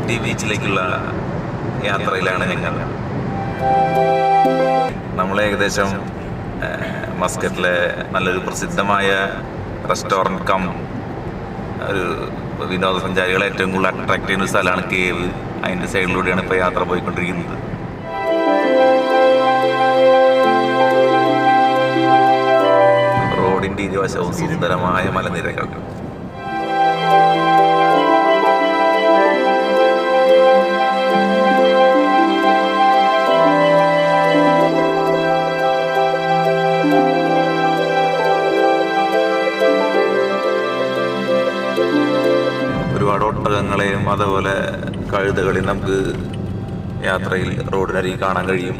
ഇട്ടി ബീച്ചിലേക്കുള്ള യാത്രയിലാണ് ഞങ്ങൾ. നമ്മൾ ഏകദേശം മസ്കറ്റിലെ നല്ലൊരു പ്രസിദ്ധമായ റെസ്റ്റോറൻറ്റ് കം ഒരു വിനോദസഞ്ചാരികളെ ഏറ്റവും കൂടുതൽ അട്രാക്ട് ചെയ്യുന്ന ഒരു സ്ഥലമാണ് കേവ്. അതിൻ്റെ സൈഡിലൂടെയാണ് ഇപ്പോൾ യാത്ര പോയിക്കൊണ്ടിരിക്കുന്നത്. റോഡിൻ്റെ ഇരുവശവും സുന്ദരമായ മലനിരകൾ. ഒരുപാട് ഒട്ടകങ്ങളെയും അതുപോലെ കഴുതകളെയും നമുക്ക് യാത്രയിൽ റോഡിനരികിൽ കാണാൻ കഴിയും.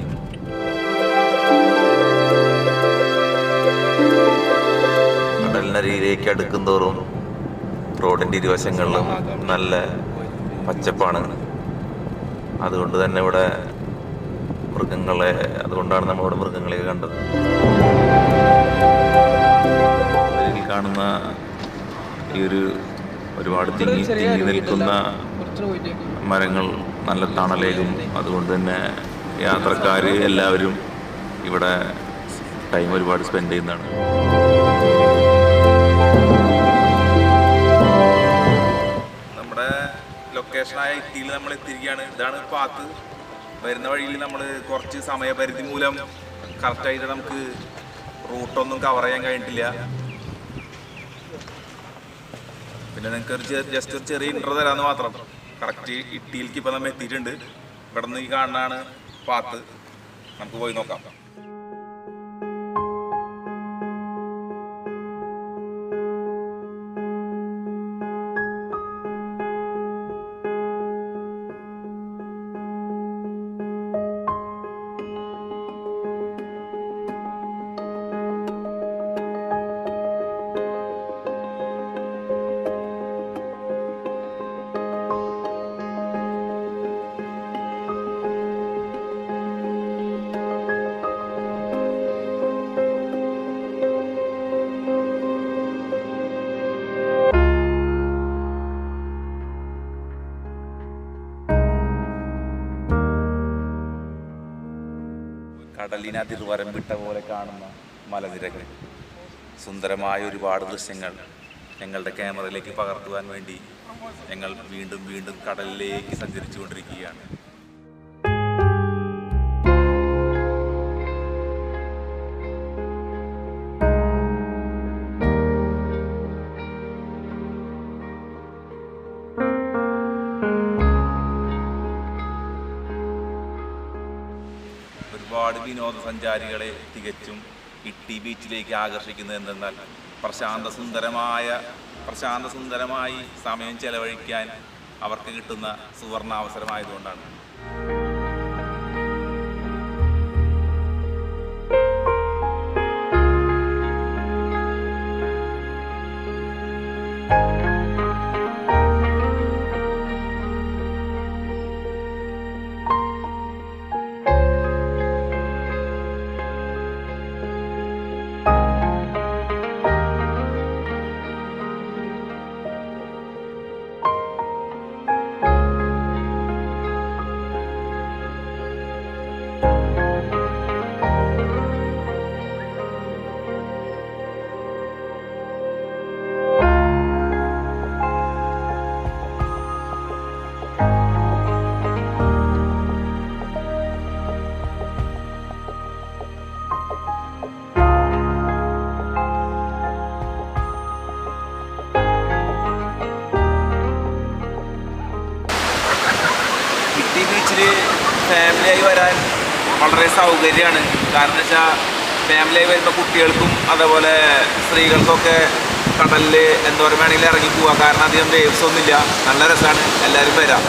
കടലിനരികിലേക്ക് അടുക്കുന്തോറും റോഡിൻ്റെ ഇരുവശങ്ങളിലും നല്ല പച്ചപ്പാണ്. അതുകൊണ്ട് തന്നെ ഇവിടെ അതുകൊണ്ടാണ് നമ്മളിവിടെ മൃഗങ്ങളെ കണ്ടത്. കാണുന്ന ഈ ഒരുപാട് തിങ്ങി നിൽക്കുന്ന മരങ്ങൾ നല്ല തണലേകും. അതുകൊണ്ട് തന്നെ യാത്രക്കാർ എല്ലാവരും ഇവിടെ ടൈം ഒരുപാട് സ്പെൻഡ് ചെയ്യുന്നതാണ്. നമ്മുടെ ലൊക്കേഷനായ ഇറ്റിയിൽ നമ്മൾ എത്തിയിരിക്കുകയാണ്. ഇതാണ് പാത്ത്. വരുന്ന വഴിയിൽ നമ്മൾ കുറച്ച് സമയപരിധി മൂലം കറക്റ്റായിട്ട് നമുക്ക് റൂട്ടൊന്നും കവർ ചെയ്യാൻ കഴിഞ്ഞിട്ടില്ല. പിന്നെ നിങ്ങൾക്ക് ജസ്റ്റ് ഒരു ചെറിയ ഇൻട്രോ തരാമെന്ന് മാത്രം. കറക്റ്റ് ഇട്ടിയിലേക്ക് ഇപ്പോൾ നമ്മൾ എത്തിയിട്ടുണ്ട്. ഇവിടെ നിന്ന് ഈ കാണുന്നതാണ് പാത്ത്. നമുക്ക് പോയി നോക്കാം. കടലിനതിർവരം വിട്ട പോലെ കാണുന്ന മലനിരകൾ, സുന്ദരമായ ഒരുപാട് ദൃശ്യങ്ങൾ ഞങ്ങളുടെ ക്യാമറയിലേക്ക് പകർത്തുവാൻ വേണ്ടി ഞങ്ങൾ വീണ്ടും വീണ്ടും കടലിലേക്ക് സഞ്ചരിച്ചു കൊണ്ടിരിക്കുകയാണ്. ഒരുപാട് വിനോദസഞ്ചാരികളെ തികച്ചും ഇട്ടി ബീച്ചിലേക്ക് ആകർഷിക്കുന്നത് എന്തെന്നാൽ പ്രശാന്തസുന്ദരമായി സമയം ചെലവഴിക്കാൻ അവർക്ക് കിട്ടുന്ന സുവർണാവസരമായതുകൊണ്ടാണ്. ഫാമിലിയായി വരാൻ വളരെ സൗകര്യമാണ്. കാരണം വെച്ചാൽ ഫാമിലിയായി വരുമ്പോൾ കുട്ടികൾക്കും അതേപോലെ സ്ത്രീകൾക്കൊക്കെ കടലിൽ എന്തോരം വേണമെങ്കിലും ഇറങ്ങി പോവാം. കാരണം അധികം വേവ്സ് ഒന്നുമില്ല. നല്ല രസമാണ്. എല്ലാവരും വരാം.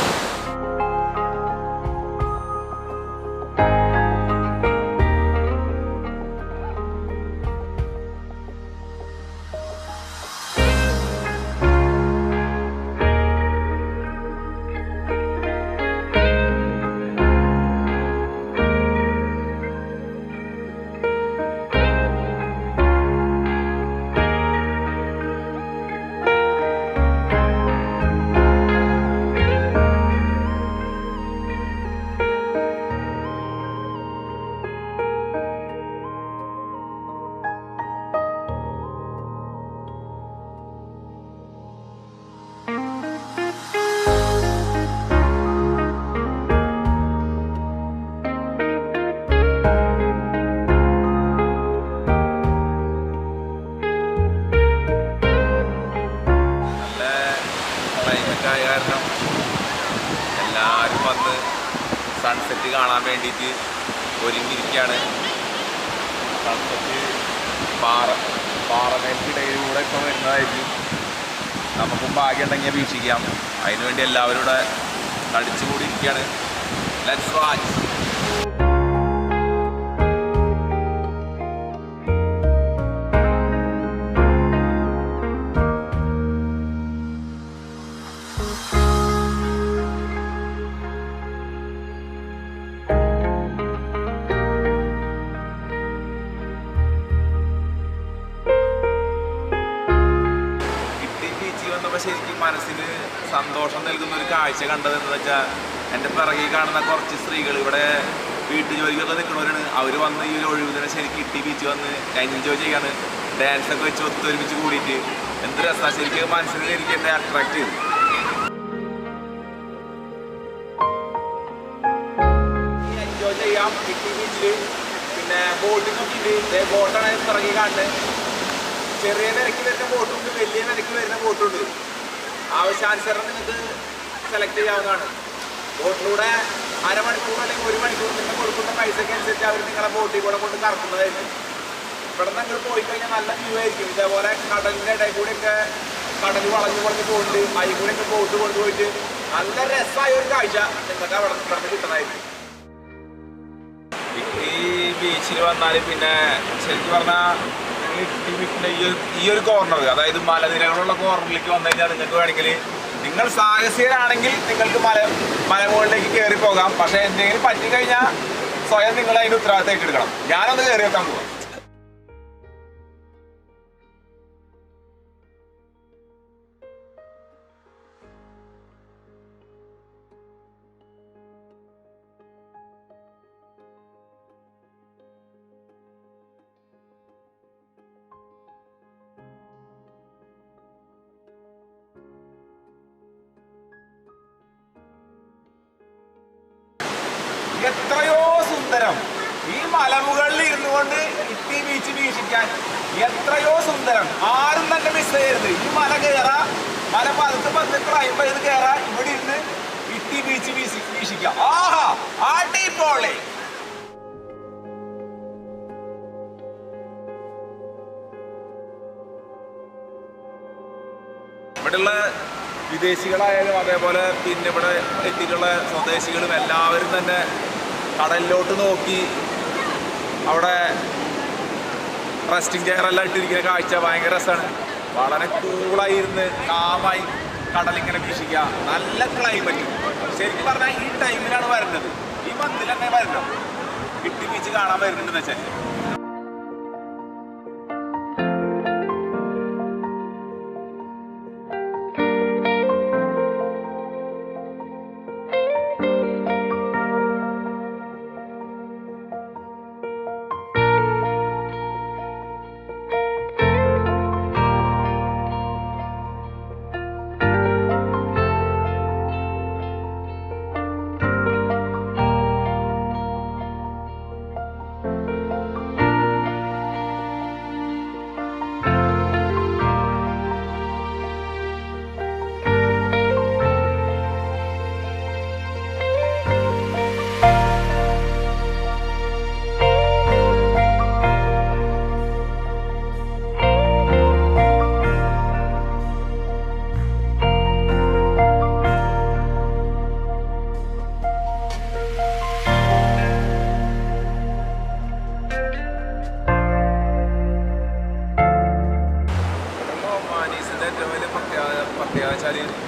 സൺസെറ്റ് കാണാൻ വേണ്ടിയിട്ട് ഒരുങ്ങിയിരിക്കുകയാണ്. സൺസെറ്റ് പാറമേൽക്കിടയിലൂടെ ഇപ്പോൾ വരുന്നതായിരിക്കും. നമുക്കും ഭാഗ്യമുണ്ടെങ്കിൽ വീക്ഷിക്കാം. അതിനുവേണ്ടി എല്ലാവരും ഇവിടെ തടിച്ചുകൂടി ഇരിക്കുകയാണ്. Let's watch. ശരിക്കും മനസ്സിന് സന്തോഷം നൽകുന്ന ഒരു കാഴ്ച കണ്ടതെന്ന് വെച്ചാൽ, എൻ്റെ പിറകിൽ കാണുന്ന കുറച്ച് സ്ത്രീകൾ ഇവിടെ വീട്ടുജോലിക്കൊക്കെ നിൽക്കുന്നവരാണ്. അവർ വന്ന് ഈ ഒരു ഒഴിവുദിനം ശരിക്കും ഇട്ടി ബീച്ച് വന്ന് എൻജോയ് ചെയ്യാണ്. ഡാൻസൊക്കെ വെച്ച് ഒത്തൊരുമിച്ച് കൂടിയിട്ട് എന്ത് രസമാണ്. ശരിക്കും മനസ്സിന് ശരിക്കും എന്നെ അട്രാക്ട് ചെയ്തു. എൻജോയ് ചെയ്യാം ഇട്ടി ബീച്ചിൽ. പിന്നെ ബോട്ടിംഗ് നോക്കിയിട്ട് ബോട്ടാണ് പിറകിൽ കാണുന്നത്. ചെറിയ നിരക്ക് വരുന്ന ബോട്ടുണ്ട്, വലിയ നിരക്ക് വരുന്ന ബോട്ടുണ്ട്. ആവശ്യാനുസരണം നിങ്ങൾക്ക് സെലക്ട് ചെയ്യാവുന്നതാണ്. ബോട്ടിലൂടെ അരമണിക്കൂർ അല്ലെങ്കിൽ 1 മണിക്കൂർ നിങ്ങൾ കൊടുക്കുന്ന പൈസയ്ക്ക് അനുസരിച്ച് അവർ നിങ്ങളെ ബോട്ടിൽ കൂടെ കൊണ്ട് കറക്കുന്നതായിരിക്കും. ഇവിടെ നിന്ന് നിങ്ങൾ പോയി കഴിഞ്ഞാൽ നല്ല വ്യൂ ആയിരിക്കും. ഇതേപോലെ കടലിൻ്റെ ഇടയിൽ കൂടെയൊക്കെ കടൽ വളഞ്ഞു പോകുന്നുണ്ട്. അതിൽ കൂടെയൊക്കെ ബോട്ട് കൊണ്ടുപോയിട്ട് നല്ല രസമായ ഒരു കാഴ്ച നിങ്ങൾക്ക് അവിടെ നിന്ന് കിട്ടുന്നതായിരിക്കും. ഈ ബീച്ചിൽ വന്നാൽ പിന്നെ ശരിക്കും പറഞ്ഞാൽ ഈ ഒരു കോർണർ, അതായത് മലനിരകളുള്ള കോർണറിലേക്ക് വന്നു കഴിഞ്ഞാൽ നിങ്ങൾക്ക് വേണമെങ്കിൽ, നിങ്ങൾ സാഹസികരാണെങ്കിൽ നിങ്ങൾക്ക് മലമുകളിലേക്ക് കയറി പോകാം. പക്ഷേ എന്തെങ്കിലും പറ്റിക്കഴിഞ്ഞാൽ സ്വയം നിങ്ങൾ അതിൻ്റെ ഉത്തരവാദിത്തം ഏറ്റെടുക്കണം. ഞാനൊന്ന് കയറി വെക്കാൻ പോവാം. എത്രയോ സുന്ദരം ഈ മലമുകളിൽ ഇരുന്നു കൊണ്ട് ഇട്ടി ബീച്ച് വീക്ഷിക്കാൻ. എത്രയോ സുന്ദരം. ആരും തന്നെ മിസ് ചെയ്യരുത്. ഈ മല കയറാ, മല പതുക്കെ ക്ലൈംബ് ചെയ്ത് കയറാ, ഇവിടെ ഇരുന്ന് ഇട്ടി ബീച്ച് വീക്ഷിക്കാം. ആഹാ, അടിപൊളി. ഇവിടെയുള്ള വിദേശികളായാലും അതേപോലെ പിന്നെ ഇവിടെ എത്തിയിട്ടുള്ള സ്വദേശികളും എല്ലാവരും തന്നെ കടലിലോട്ട് നോക്കി അവിടെ റെസ്റ്റിംഗ് ചെയറെല്ലാം ഇട്ടിരിക്കുന്ന കാഴ്ച ഭയങ്കര രസമാണ്. വളരെ കൂളായിരുന്ന് കാമായി കടലിങ്ങനെ വീക്ഷിക്കുക. നല്ല ക്ലൈമറ്റ്. ശരിക്കും പറഞ്ഞാൽ ഈ ടൈമിലാണ് വരുന്നത്. ഈ മന്തിൽ തന്നെ വരണം. ഇട്ടി ബീച്ച് കാണാൻ വരുന്നുണ്ടെന്ന് വെച്ചാൽ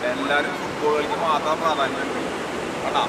എല്ലാവരും ഫുട്ബോൾ കളിക്ക് മാത്രം പ്രാധാന്യം കേട്ടോ.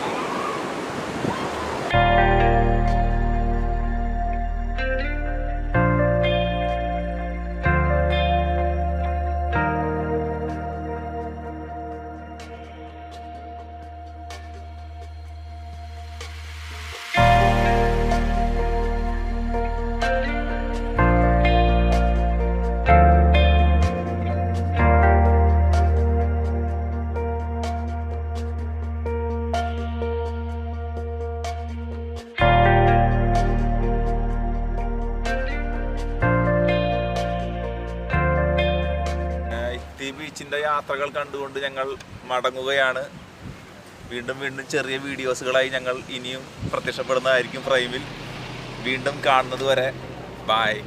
ബീച്ചിൻ്റെ യാത്രകൾ കണ്ടുകൊണ്ട് ഞങ്ങൾ മടങ്ങുകയാണ്. വീണ്ടും വീണ്ടും ചെറിയ വീഡിയോസുകളായി ഞങ്ങൾ ഇനിയും പ്രത്യക്ഷപ്പെടുന്നതായിരിക്കും ഫ്രെയിമിൽ. വീണ്ടും കാണുന്നത് വരെ ബായ്.